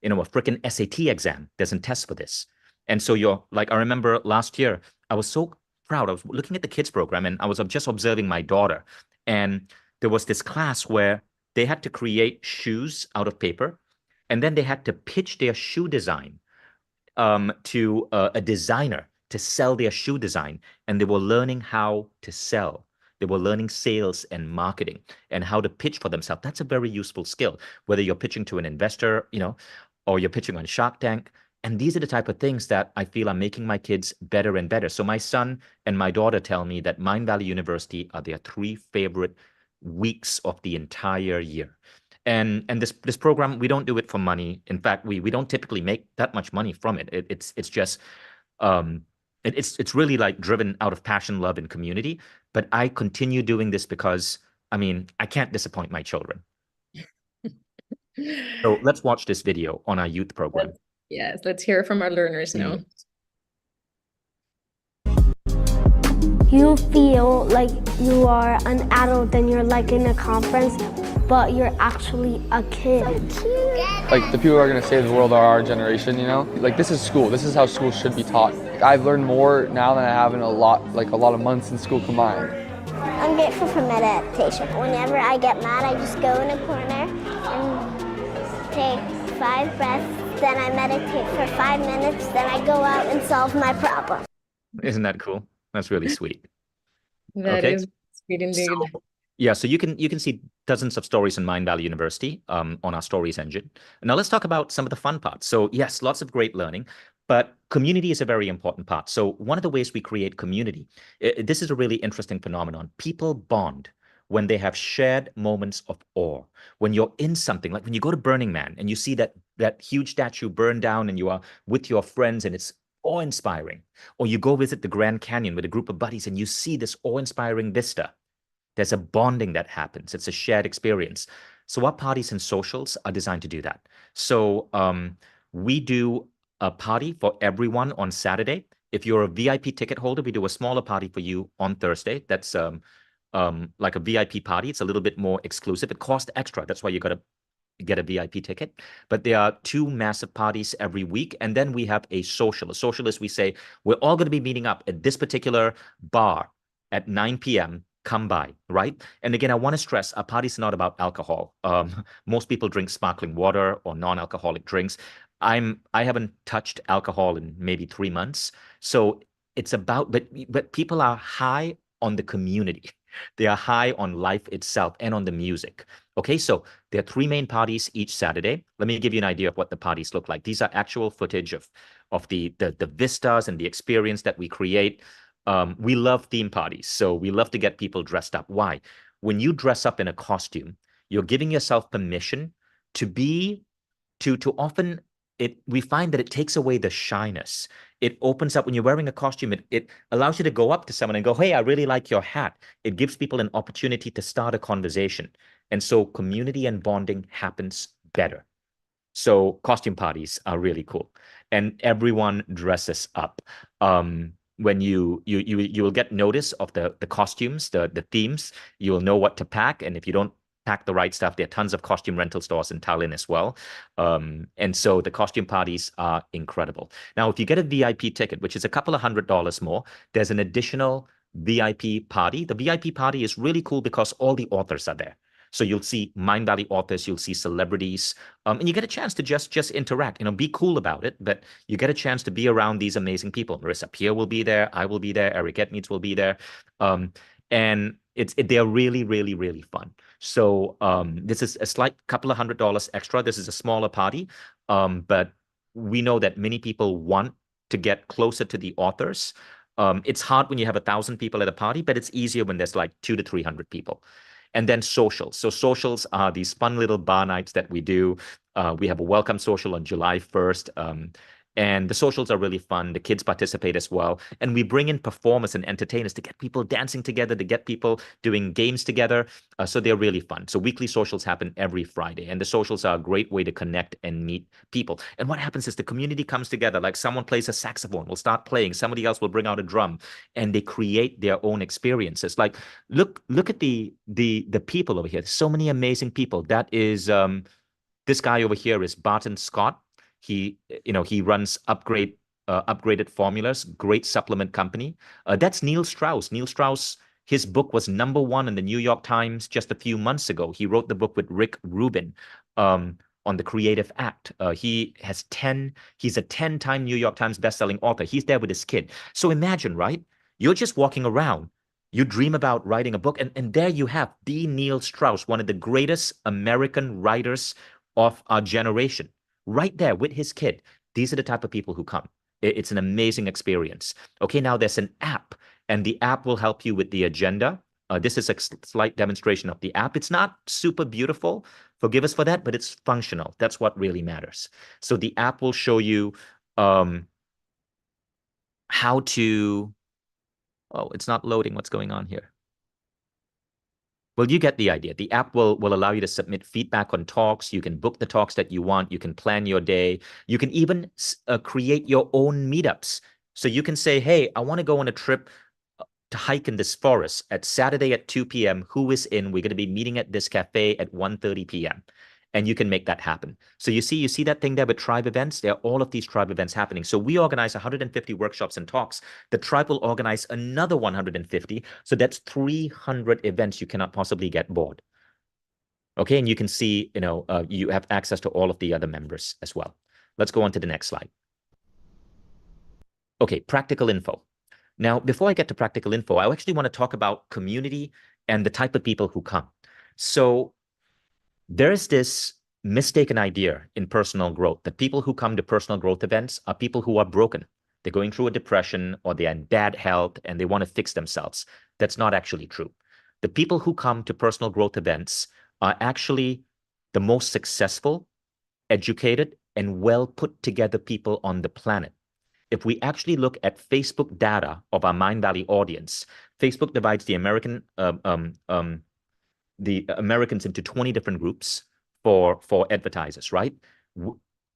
a freaking SAT exam doesn't test for this. And so I remember last year, I was so proud. I was looking at the kids program and I was just observing my daughter. And there was this class where they had to create shoes out of paper, and then they had to pitch their shoe design to a designer to sell their shoe design. And they were learning how to sell. They were learning sales and marketing and how to pitch for themselves. That's a very useful skill, whether you're pitching to an investor, or you're pitching on Shark Tank. And these are the type of things that I feel are making my kids better and better. So my son and my daughter tell me that Mindvalley University are their 3 favorite weeks of the entire year. And this program, we don't do it for money. In fact, we don't typically make that much money from it. It's just it's really like driven out of passion, love, and community. But I continue doing this because I can't disappoint my children. So let's watch this video on our youth program. Yes, let's hear from our learners now. You feel like you are an adult and you're like in a conference, but you're actually a kid. Like the people who are going to save the world are our generation, Like this is school. This is how school should be taught. I've learned more now than I have in a lot of months in school combined. I'm grateful for meditation. Whenever I get mad, I just go in a corner and take 5 breaths, then I meditate for 5 minutes, then I go out and solve my problem. Isn't that cool? That's really sweet. That is sweet indeed. So you can see dozens of stories in Mindvalley University on our stories engine. Now let's talk about some of the fun parts. So yes, lots of great learning, but community is a very important part. So one of the ways we create community, this is a really interesting phenomenon. People bond when they have shared moments of awe. When you're in something, like when you go to Burning Man and you see that huge statue burn down and you are with your friends and it's awe-inspiring. Or you go visit the Grand Canyon with a group of buddies and you see this awe-inspiring vista. There's a bonding that happens. It's a shared experience. So our parties and socials are designed to do that. So we do a party for everyone on Saturday. If you're a VIP ticket holder, we do a smaller party for you on Thursday. That's like a VIP party. It's a little bit more exclusive. It costs extra. That's why you got to get a VIP ticket. But there are 2 massive parties every week. And then we have a social. A social is we say, we're all going to be meeting up at this particular bar at 9 p.m. Come by, right? And again, I want to stress, our party's not about alcohol. Most people drink sparkling water or non-alcoholic drinks. I haven't touched alcohol in maybe 3 months. So it's about, but people are high on the community. They are high on life itself and on the music. Okay, so there are 3 main parties each Saturday. Let me give you an idea of what the parties look like. These are actual footage of the vistas and the experience that we create. We love theme parties, so we love to get people dressed up. Why? When you dress up in a costume, you're giving yourself permission to often we find that it takes away the shyness. It opens up when you're wearing a costume. It allows you to go up to someone and go, hey, I really like your hat. It gives people an opportunity to start a conversation. And so community and bonding happens better. So costume parties are really cool. And everyone dresses up. When you will get notice of the costumes, the themes, you'll know what to pack. And if you don't pack the right stuff. There are tons of costume rental stores in Tallinn as well. And so the costume parties are incredible. Now, if you get a VIP ticket, which is a couple of $100 more, there's an additional VIP party. The VIP party is really cool because all the authors are there. So you'll see Mindvalley authors, you'll see celebrities, and you get a chance to just interact, be cool about it, but you get a chance to be around these amazing people. Marissa Peer will be there, I will be there, Eric Etmeets will be there. And they're really, really, really fun. So this is a slight couple of $100 extra. This is a smaller party, but we know that many people want to get closer to the authors. It's hard when you have 1,000 people at a party, but it's easier when there's like 200 to 300 people. And then socials. So socials are these fun little bar nights that we do. We have a welcome social on July 1st. And the socials are really fun. The kids participate as well. And we bring in performers and entertainers to get people dancing together, to get people doing games together. So they're really fun. So weekly socials happen every Friday. And the socials are a great way to connect and meet people. And what happens is the community comes together. Like someone plays a saxophone, will start playing. Somebody else will bring out a drum. And they create their own experiences. Like, look at the people over here. There's so many amazing people. That is, this guy over here is Barton Scott. He runs Upgraded Formulas, great supplement company. That's Neil Strauss. Neil Strauss, his book was #1 in the New York Times just a few months ago. He wrote the book with Rick Rubin on the Creative Act. He's a 10-time New York Times bestselling author. He's there with his kid. So imagine, right? You're just walking around. You dream about writing a book, and there you have the Neil Strauss, one of the greatest American writers of our generation. Right there with his kid. These are the type of people who come. It's an amazing experience. Okay, now there's an app, and the app will help you with the agenda. This is a slight demonstration of the app. It's not super beautiful. Forgive us for that, but it's functional. That's what really matters. So the app will show you how to... Oh, it's not loading. What's going on here? Well, you get the idea. The app will allow you to submit feedback on talks. You can book the talks that you want. You can plan your day. You can even create your own meetups. So you can say, hey, I want to go on a trip to hike in this forest at Saturday at 2 p.m. Who is in? We're going to be meeting at this cafe at 1:30 p.m. And you can make that happen. So you see that thing there with tribe events? There are all of these tribe events happening. So we organize 150 workshops and talks. The tribe will organize another 150. So that's 300 events. You cannot possibly get bored. Okay, and you can see, you have access to all of the other members as well. Let's go on to the next slide. Okay, practical info. Now, before I get to practical info, I actually want to talk about community and the type of people who come. So there is this mistaken idea in personal growth that people who come to personal growth events are people who are broken. They're going through a depression or they're in bad health and they want to fix themselves. That's not actually true. The people who come to personal growth events are actually the most successful, educated, and well put together people on the planet. If we actually look at Facebook data of our Mindvalley audience, Facebook divides the Americans into 20 different groups for advertisers, right?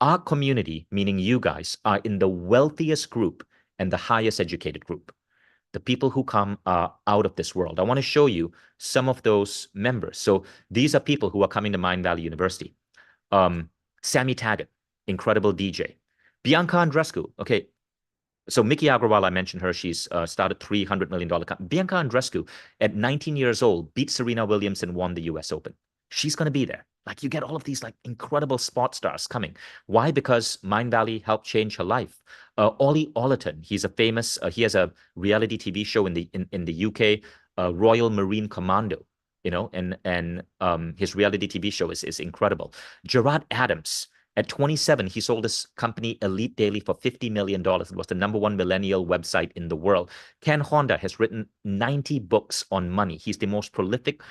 Our community, meaning you guys, are in the wealthiest group and the highest educated group. The people who come are out of this world. I want to show you some of those members. So these are people who are coming to Mindvalley University. Sammy Taggart, incredible DJ. Bianca Andreescu, okay. So Mickey Agrawal, I mentioned her. She's started $300 million company. Bianca Andreescu, at 19 years old, beat Serena Williams and won the US Open. She's going to be there. Like, you get all of these like incredible sport stars coming. Why? Because Mindvalley helped change her life. Ollie Ollerton, he's a famous, he has a reality TV show in the UK, Royal Marine Commando, and his reality TV show is incredible. Gerard Adams, at 27, he sold his company Elite Daily for $50 million. It was the #1 millennial website in the world. Ken Honda has written 90 books on money. He's the most prolific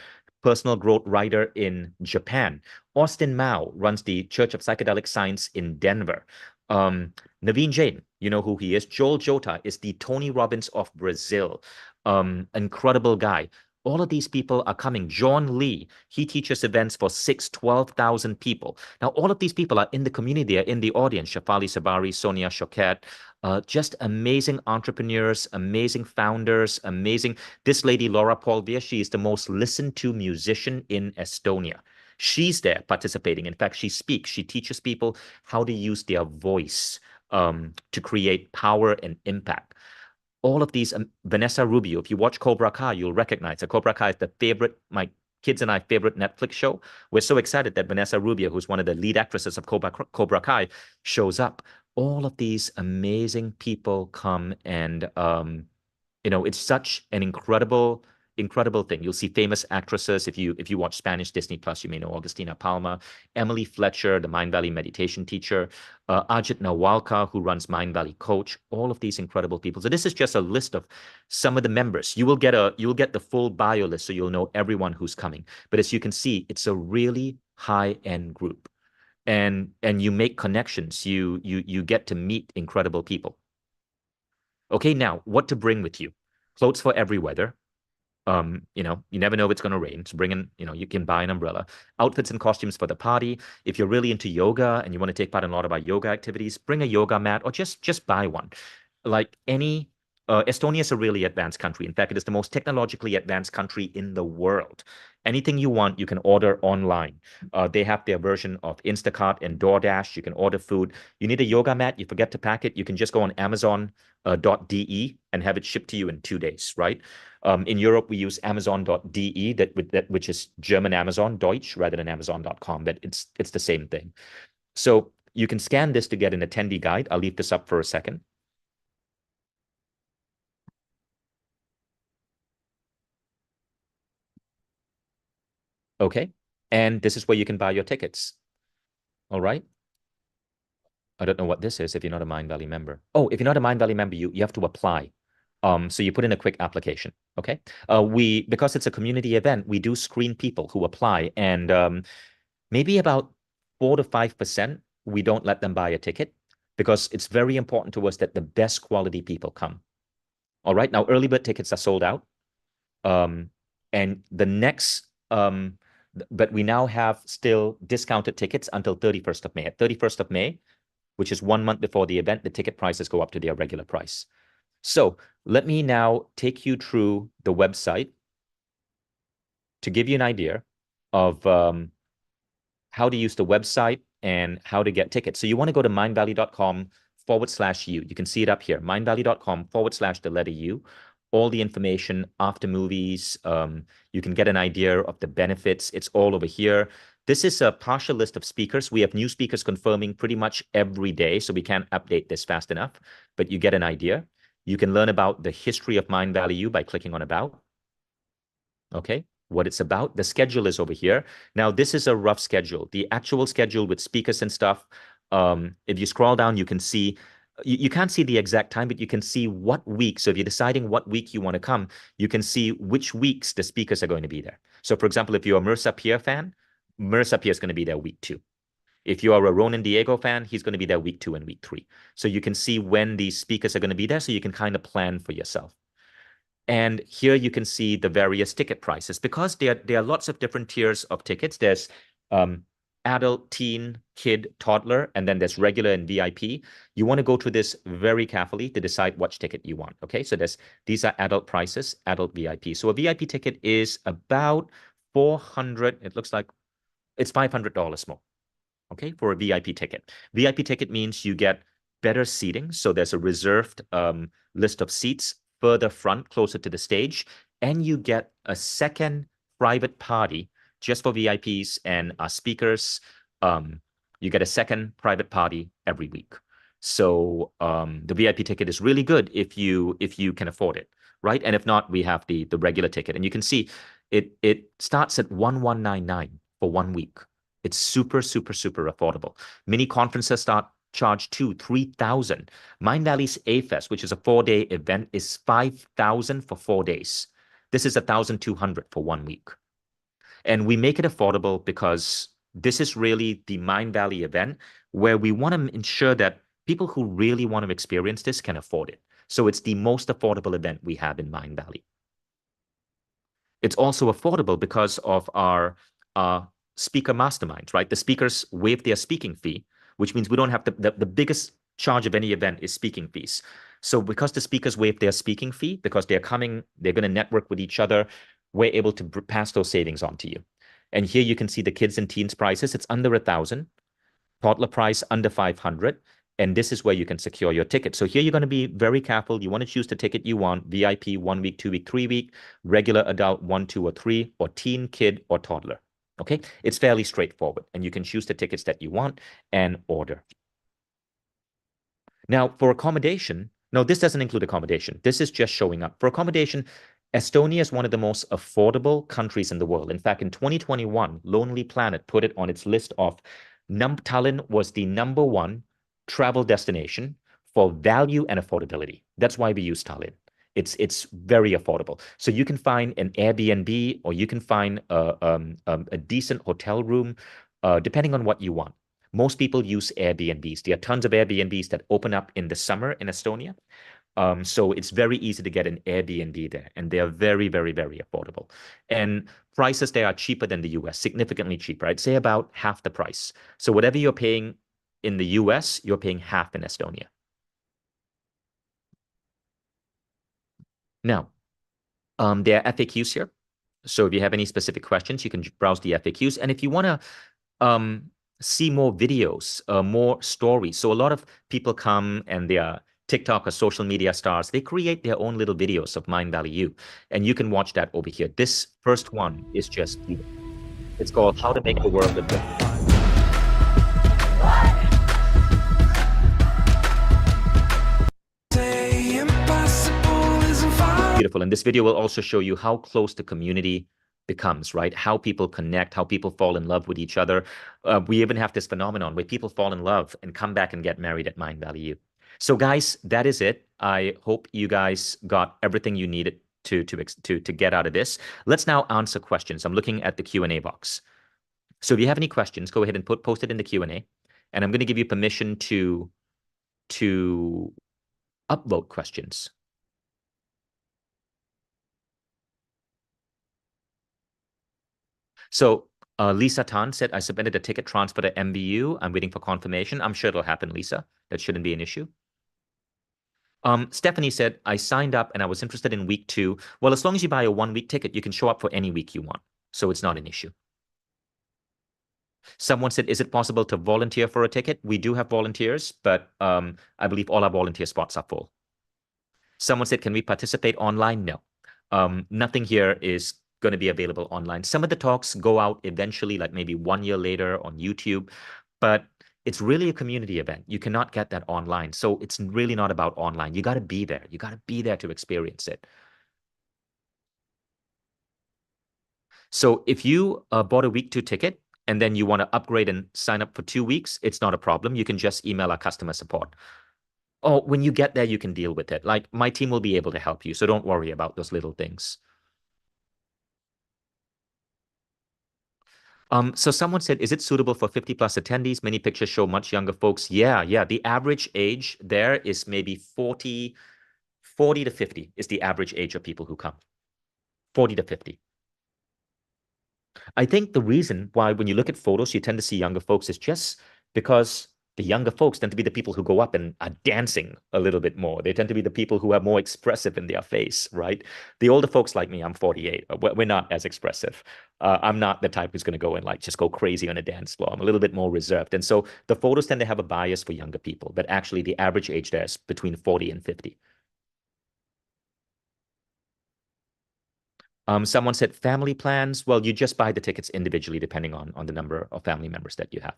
personal growth writer in Japan. Austin Mao runs the Church of Psychedelic Science in Denver. Naveen Jain, you know who he is. Joel Jota is the Tony Robbins of Brazil. Incredible guy. All of these people are coming. John Lee, he teaches events for 12,000 people. Now, all of these people are in the community, they're in the audience. Shafali Sabari, Sonia Choquette, just amazing entrepreneurs, amazing founders, amazing. This lady, Laura Polvia, she is the most listened to musician in Estonia. She's there participating. In fact, she speaks. She teaches people how to use their voice to create power and impact. All of these, Vanessa Rubio, if you watch Cobra Kai, you'll recognize it. Cobra Kai is the favorite, my kids and I favorite Netflix show. We're so excited that Vanessa Rubio, who's one of the lead actresses of Cobra Kai, shows up. All of these amazing people come and, it's such an incredible thing. You'll see famous actresses. If you watch Spanish Disney Plus, you may know Augustina Palma, Emily Fletcher, the Mindvalley meditation teacher, Ajit Nawalkar, who runs Mindvalley Coach, all of these incredible people. So this is just a list of some of the members. You'll get the full bio list, so you'll know everyone who's coming. But as you can see, it's a really high-end group. And you make connections. You get to meet incredible people. Okay, now what to bring with you? Clothes for every weather. You never know if it's going to rain. So bring in, you can buy an umbrella. Outfits and costumes for the party. If you're really into yoga and you want to take part in a lot of our yoga activities, bring a yoga mat or just buy one. Like Estonia is a really advanced country. In fact, it is the most technologically advanced country in the world. Anything you want, you can order online. They have their version of Instacart and DoorDash. You can order food. You need a yoga mat, you forget to pack it, you can just go on Amazon.de and have it shipped to you in 2 days, right? In Europe, we use Amazon.de, which is German Amazon, Deutsch, rather than Amazon.com, but it's the same thing. So you can scan this to get an attendee guide. I'll leave this up for a second. Okay, and this is where you can buy your tickets. All right. I don't know what this is if you're not a Mindvalley member. Oh, if you're not a Mindvalley member, you have to apply. So you put in a quick application. Okay. Because it's a community event, we do screen people who apply, and maybe about 4 to 5%, we don't let them buy a ticket because it's very important to us that the best quality people come. All right. Now, early bird tickets are sold out. And the next, but we now have still discounted tickets until 31st of May. At 31st of May, which is 1 month before the event, the ticket prices go up to their regular price. So let me now take you through the website to give you an idea of how to use the website and how to get tickets. So you want to go to mindvalley.com/U. You can see it up here, mindvalley.com/U. All the information after movies. You can get an idea of the benefits. It's all over here. This is a partial list of speakers. We have new speakers confirming pretty much every day, so we can't update this fast enough, but you get an idea. You can learn about the history of Mindvalley U by clicking on About. Okay, what it's about. The schedule is over here. Now, this is a rough schedule. The actual schedule with speakers and stuff, if you scroll down, you can see, you can't see the exact time, but you can see what week. So if you're deciding what week you want to come, you can see which weeks the speakers are going to be there. So for example, if you're a Mirza Pierre fan, Mirza Pierre is going to be there week 2. If you are a Ronan Diego fan, he's going to be there week 2 and week 3. So you can see when these speakers are going to be there, so you can kind of plan for yourself. And here you can see the various ticket prices, because there are lots of different tiers of tickets. There's adult, teen, kid, toddler, and then there's regular and VIP. You want to go through this very carefully to decide which ticket you want. Okay, so these are adult prices, adult VIP. So a VIP ticket is about $400. It looks like it's $500 more. Okay, for a VIP ticket. VIP ticket means you get better seating. So there's a reserved list of seats further front, closer to the stage, and you get a second private party just for VIPs and speakers. You get a second private party every week. So the VIP ticket is really good if you can afford it, right? And if not, we have the regular ticket, and you can see it starts at $1,199 for 1 week. It's super, super, super affordable. Mini conferences charge $2,000-$3,000. Mindvalley's A-Fest, which is a 4-day event, is $5,000 for 4 days. This is $1,200 for 1 week. And we make it affordable because this is really the Mindvalley event where we want to ensure that people who really want to experience this can afford it. So it's the most affordable event we have in Mindvalley. It's also affordable because of our speaker masterminds, right? The speakers waive their speaking fee, which means we don't have the biggest charge of any event is speaking fees. So because the speakers waive their speaking fee, because they're going to network with each other, we're able to pass those savings on to you. And here you can see the kids and teens prices. It's under 1,000. Toddler price under 500. And this is where you can secure your ticket. So here you're going to be very careful. You want to choose the ticket you want: VIP 1 week, 2 week, 3 week, regular adult 1, 2, or 3, or teen, kid, or toddler. Okay, it's fairly straightforward, and you can choose the tickets that you want and order. Now, for accommodation, no, this doesn't include accommodation. This is just showing up. For accommodation, Estonia is one of the most affordable countries in the world. In fact, in 2021, Lonely Planet put it on its list of Tallinn was the #1 travel destination for value and affordability. That's why we use Tallinn. It's very affordable. So you can find an Airbnb, or you can find a decent hotel room, depending on what you want. Most people use Airbnbs. There are tons of Airbnbs that open up in the summer in Estonia. So it's very easy to get an Airbnb there, and they are very, very, very affordable. And prices there are cheaper than the US, significantly cheaper. I'd say about half the price. So whatever you're paying in the US, you're paying half in Estonia. Now, there are FAQs here. So if you have any specific questions, you can browse the FAQs. And if you want to see more videos, more stories. So a lot of people come and they are TikTok or social media stars. They create their own little videos of Mindvalley U, and you can watch that over here. This first one is just beautiful. It's called How to Make the World a Better. Beautiful. And this video will also show you how close the community becomes, right? How people connect, how people fall in love with each other. We even have this phenomenon where people fall in love and come back and get married at Mindvalley U. So guys, that is it. I hope you guys got everything you needed to get out of this. Let's now answer questions. I'm looking at the Q&A box. So if you have any questions, go ahead and post it in the Q&A. And I'm going to give you permission to upvote questions. So Lisa Tan said, I submitted a ticket transfer to MVU. I'm waiting for confirmation. I'm sure it'll happen, Lisa. That shouldn't be an issue. Stephanie said, I signed up and I was interested in week 2. Well, as long as you buy a 1-week ticket, you can show up for any week you want. So it's not an issue. Someone said, is it possible to volunteer for a ticket? We do have volunteers, but I believe all our volunteer spots are full. Someone said, can we participate online? No. Nothing here is going to be available online. Some of the talks go out eventually, like maybe 1 year later on YouTube, but it's really a community event. You cannot get that online. So it's really not about online. You got to be there. You got to be there to experience it. So if you bought a week 2 ticket and then you want to upgrade and sign up for 2 weeks, it's not a problem. You can just email our customer support. Oh, when you get there, you can deal with it. Like, my team will be able to help you. So don't worry about those little things. So someone said, is it suitable for 50+ attendees? Many pictures show much younger folks. Yeah. The average age there is maybe 40 to 50 is the average age of people who come. 40 to 50. I think the reason why when you look at photos, you tend to see younger folks is just because the younger folks tend to be the people who go up and are dancing a little bit more. They tend to be the people who are more expressive in their face, right? The older folks like me, I'm 48. We're not as expressive. I'm not the type who's going to go and like just go crazy on a dance floor. I'm a little bit more reserved. And so the photos tend to have a bias for younger people, but actually the average age there is between 40 and 50. Someone said family plans. Well, you just buy the tickets individually depending on the number of family members that you have.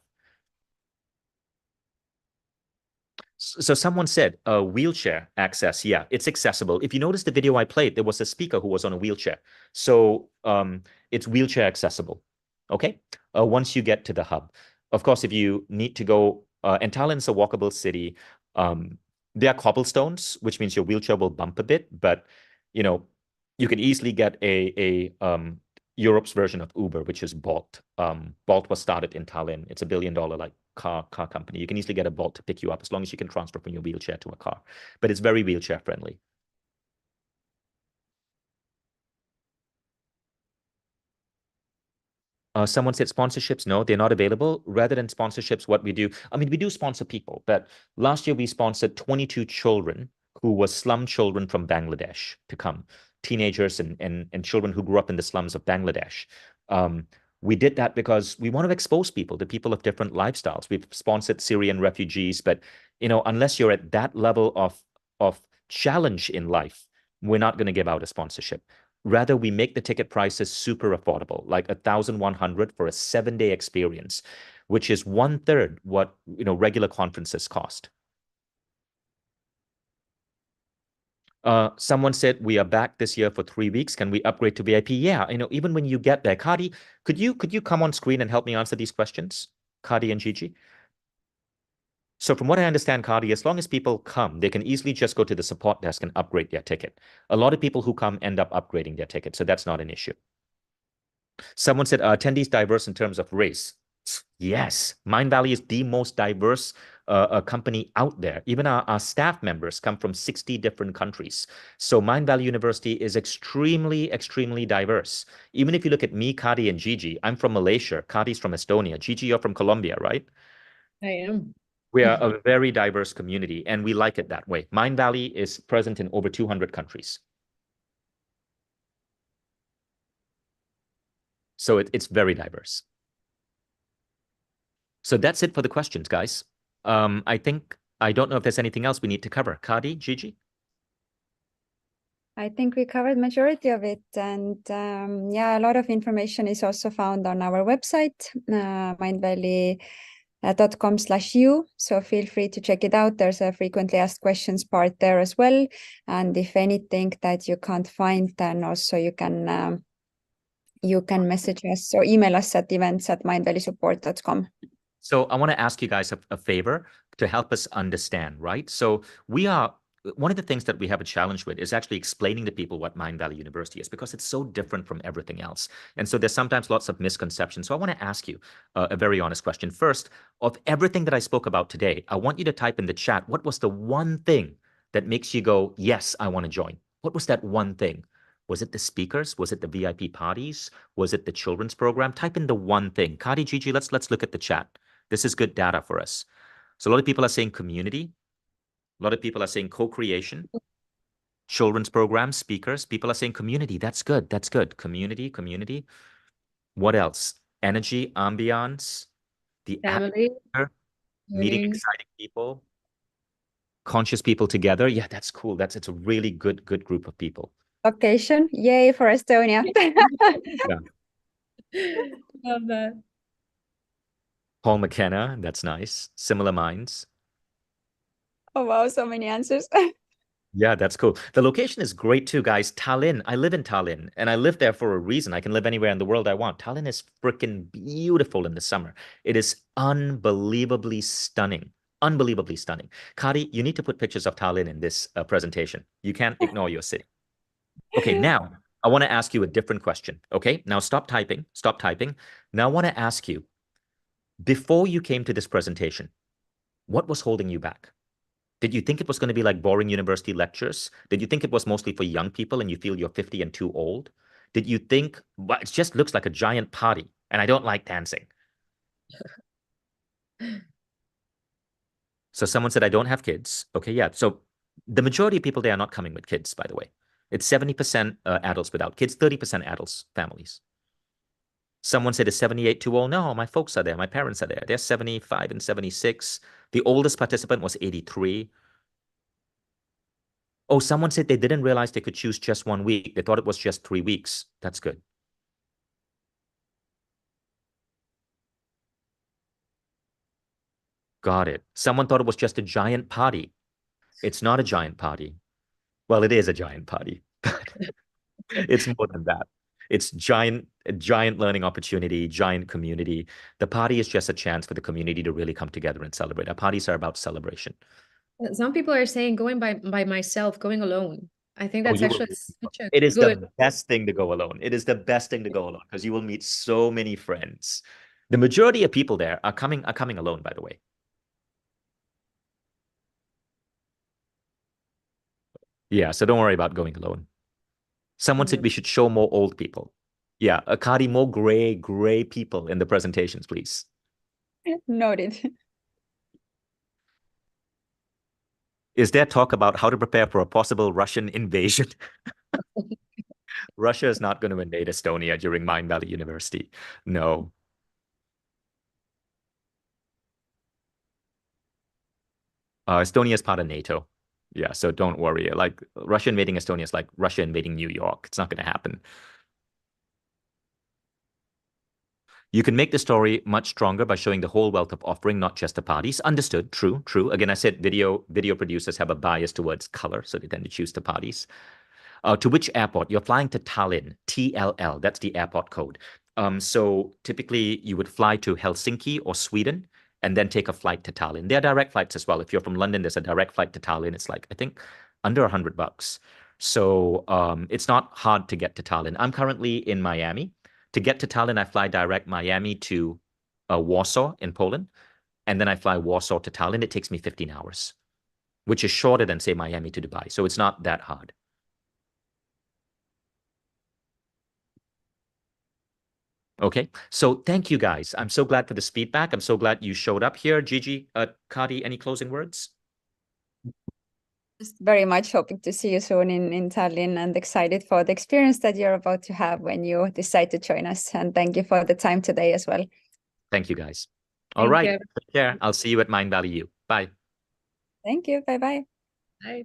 So someone said wheelchair access. Yeah, it's accessible. If you notice the video I played, there was a speaker who was on a wheelchair. So it's wheelchair accessible. Okay. Once you get to the hub. Of course, if you need to go, and Tallinn's a walkable city. There are cobblestones, which means your wheelchair will bump a bit, but you can easily get a Europe's version of Uber, which is Bolt. Bolt was started in Tallinn. It's $1 billion like car company. You can easily get a Bolt to pick you up as long as you can transfer from your wheelchair to a car. But it's very wheelchair friendly. Someone said sponsorships. No, they're not available. Rather than sponsorships, what we do, I mean, we do sponsor people, but last year we sponsored 22 children who were slum children from Bangladesh to come, teenagers and children who grew up in the slums of Bangladesh. We did that because we want to expose people to people of different lifestyles. We've sponsored Syrian refugees, but unless you're at that level of challenge in life, we're not going to give out a sponsorship. Rather, we make the ticket prices super affordable, like 1,100 for a 7-day experience, which is 1/3 what regular conferences cost. Someone said we are back this year for 3 weeks. Can we upgrade to VIP? Yeah, even when you get there, Kadi, could you come on screen and help me answer these questions, Kadi and Gigi? So from what I understand, Kadi, as long as people come, they can easily just go to the support desk and upgrade their ticket. A lot of people who come end up upgrading their ticket, so that's not an issue. Someone said, attendees diverse in terms of race. Yes, Mindvalley is the most diverse company out there. Even our staff members come from 60 different countries. So Mindvalley University is extremely, extremely diverse. Even if you look at me, Kadi, and Gigi, I'm from Malaysia. Kadi's from Estonia. Gigi, you're from Colombia, right? I am. We are a very diverse community, and we like it that way. Mindvalley is present in over 200 countries. So it's very diverse. So that's it for the questions, guys. I don't know if there's anything else we need to cover. Kadi, Gigi? I think we covered majority of it. And yeah, a lot of information is also found on our website, mindvalley.com/u. So feel free to check it out. There's a frequently asked questions part there as well. And if anything that you can't find, then also you can message us or email us at events@mindvalleysupport.com. So I want to ask you guys a favor to help us understand, right? So one of the things that we have a challenge with is actually explaining to people what Mindvalley University is, because it's so different from everything else. And so there's sometimes lots of misconceptions. So I want to ask you a very honest question. First, of everything that I spoke about today, I want you to type in the chat, what was the one thing that makes you go, yes, I want to join? What was that one thing? Was it the speakers? Was it the VIP parties? Was it the children's program? Type in the one thing. Kadi, Gigi, let's look at the chat. This is good data for us. So a lot of people are saying community. A lot of people are saying co-creation, children's programs, speakers. People are saying community. That's good. That's good. Community. What else? Energy, ambiance, the Family, atmosphere, meeting exciting people, conscious people together. Yeah, that's cool. It's a really good group of people. Location, yay for Estonia. Yeah. Love that. Paul McKenna, that's nice. Similar Minds. Oh wow, so many answers. Yeah, that's cool. The location is great too, guys. Tallinn. I live in Tallinn, and I live there for a reason. I can live anywhere in the world I want. Tallinn is freaking beautiful in the summer. It is unbelievably stunning. Unbelievably stunning. Kadi, you need to put pictures of Tallinn in this presentation. You can't ignore your city. Okay, now I want to ask you a different question. Okay, now stop typing. Stop typing. Now I want to ask you, before you came to this presentation, what was holding you back? Did you think it was going to be like boring university lectures? Did you think it was mostly for young people and you feel you're 50 and too old? Did you think, well, it just looks like a giant party and I don't like dancing? So someone said, I don't have kids. Okay, yeah. So the majority of people there are not coming with kids, by the way. It's 70% adults without kids, 30% adults, families. Someone said, is 78 too old? No, my folks are there. My parents are there. They're 75 and 76. The oldest participant was 83. Oh, someone said they didn't realize they could choose just 1 week. They thought it was just 3 weeks. That's good. Got it. Someone thought it was just a giant party. It's not a giant party. Well, it is a giant party, but it's more than that. It's a giant learning opportunity, giant community. The party is just a chance for the community to really come together and celebrate. Our parties are about celebration. Some people are saying going by myself, going alone. I think that's actually such a It is good. the best thing to go alone. It is the best thing to go alone because you will meet so many friends. The majority of people there are coming alone, by the way. Yeah, so don't worry about going alone. Someone said we should show more old people. Yeah, Kadi, more gray people in the presentations, please. Noted. Is there talk about how to prepare for a possible Russian invasion? Russia is not going to invade Estonia during Mindvalley University. No. Estonia is part of NATO. Yeah, so don't worry. Like Russia invading Estonia is like Russia invading New York. It's not going to happen. You can make the story much stronger by showing the whole wealth of offering, not just the parties. Understood. True. Again, I said video producers have a bias towards color, so they tend to choose the parties. To which airport? You're flying to Tallinn, TLL. That's the airport code. So typically you would fly to Helsinki or Sweden and then take a flight to Tallinn. There are direct flights as well. If you're from London, there's a direct flight to Tallinn. It's like, I think, under $100. So it's not hard to get to Tallinn. I'm currently in Miami. To get to Tallinn, I fly direct Miami to Warsaw in Poland. And then I fly Warsaw to Tallinn. It takes me 15 hours, which is shorter than, say, Miami to Dubai. So it's not that hard. Okay, so thank you guys. I'm so glad for this feedback. I'm so glad you showed up here. Gigi, Kadi, any closing words? Just very much hoping to see you soon in Tallinn and excited for the experience that you're about to have when you decide to join us. And thank you for the time today as well. Thank you, guys. All right, take care. I'll see you at Mindvalley U. Bye. Thank you. Bye-bye. Bye.